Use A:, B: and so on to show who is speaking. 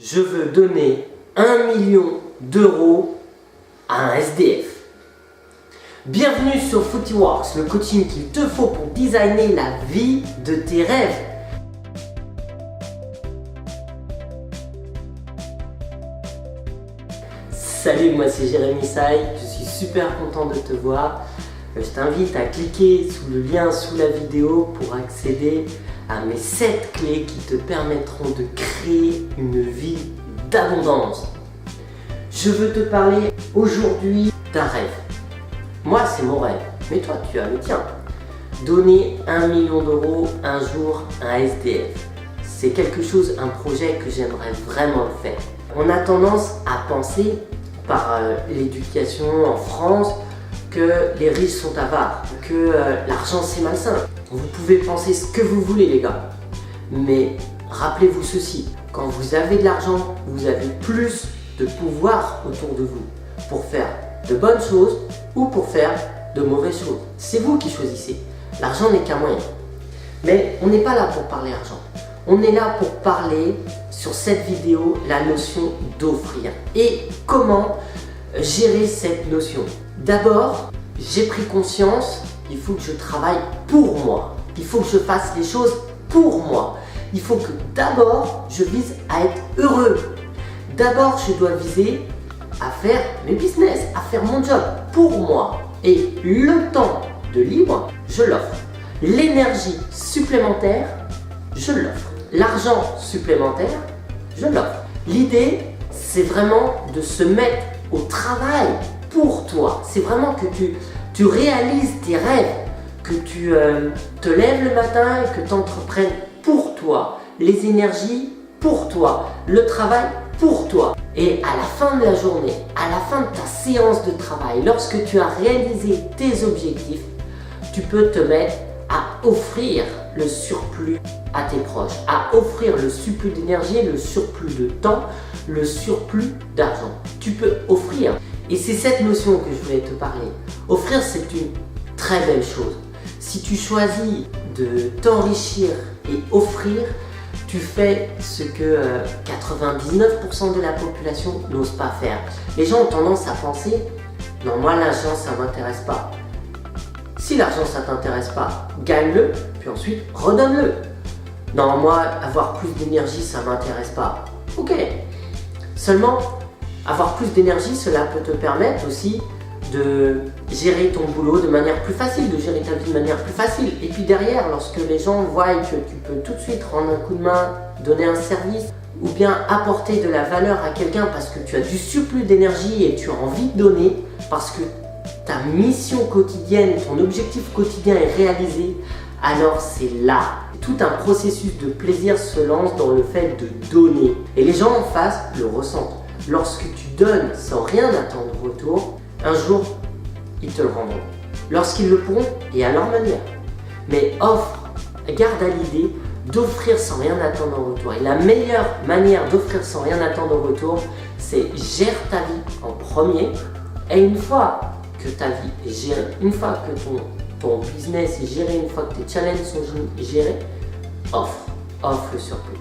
A: Je veux donner 1 million d'euros à un SDF. Bienvenue sur Footyworks, le coaching qu'il te faut pour designer la vie de tes rêves. Salut, moi c'est Jérémy Saï, je suis super content de te voir. Je t'invite à cliquer sous le lien sous la vidéo pour accéder à mes 7 clés qui te permettront de créer une vie d'abondance. Je veux te parler aujourd'hui d'un rêve. Moi, c'est mon rêve, mais toi, tu as le tien. Donner 1 million d'euros un jour à un SDF. C'est quelque chose, un projet que j'aimerais vraiment faire. On a tendance à penser, par l'éducation en France, que les riches sont avares, que l'argent c'est malsain. Vous pouvez penser ce que vous voulez les gars, mais rappelez-vous ceci, quand vous avez de l'argent, vous avez plus de pouvoir autour de vous pour faire de bonnes choses ou pour faire de mauvaises choses. C'est vous qui choisissez. L'argent n'est qu'un moyen. Mais on n'est pas là pour parler argent. On est là pour parler sur cette vidéo la notion d'offrir et comment gérer cette notion. D'abord, j'ai pris conscience, il faut que je travaille pour moi. Il faut que je fasse les choses pour moi. Il faut que d'abord, je vise à être heureux. D'abord, je dois viser à faire mes business, à faire mon job pour moi. Et le temps de libre, je l'offre. L'énergie supplémentaire, je l'offre. L'argent supplémentaire, je l'offre. L'idée, c'est vraiment de se mettre au travail pour toi. C'est vraiment que tu réalises tes rêves, que tu te lèves le matin et que tu entreprennes pour toi. Les énergies pour toi. Le travail pour toi. Et à la fin de la journée, à la fin de ta séance de travail, lorsque tu as réalisé tes objectifs, tu peux te mettre à offrir le surplus à tes proches, à offrir le surplus d'énergie, le surplus de temps, le surplus d'argent. Tu peux offrir. Et c'est cette notion que je voulais te parler. Offrir, c'est une très belle chose. Si tu choisis de t'enrichir et offrir, tu fais ce que 99% de la population n'ose pas faire. Les gens ont tendance à penser « Non, moi l'argent, ça ne m'intéresse pas ». Si l'argent, ça ne t'intéresse pas, gagne-le, puis ensuite redonne-le. Non, moi, avoir plus d'énergie, ça ne m'intéresse pas. Ok. Seulement, avoir plus d'énergie, cela peut te permettre aussi de gérer ton boulot de manière plus facile, de gérer ta vie de manière plus facile. Et puis derrière, lorsque les gens voient que tu peux tout de suite rendre un coup de main, donner un service, ou bien apporter de la valeur à quelqu'un parce que tu as du surplus d'énergie et tu as envie de donner, parce que ta mission quotidienne, ton objectif quotidien est réalisé, alors c'est là. Tout un processus de plaisir se lance dans le fait de donner. Et les gens en face le ressentent. Lorsque tu donnes sans rien attendre en retour, un jour, ils te le rendront. Lorsqu'ils le pourront et à leur manière. Mais offre, garde à l'idée d'offrir sans rien attendre en retour. Et la meilleure manière d'offrir sans rien attendre en retour, c'est gère ta vie en premier. Et une fois que ta vie est gérée, une fois que ton business est géré, une fois que tes challenges sont gérés, offre le surplus.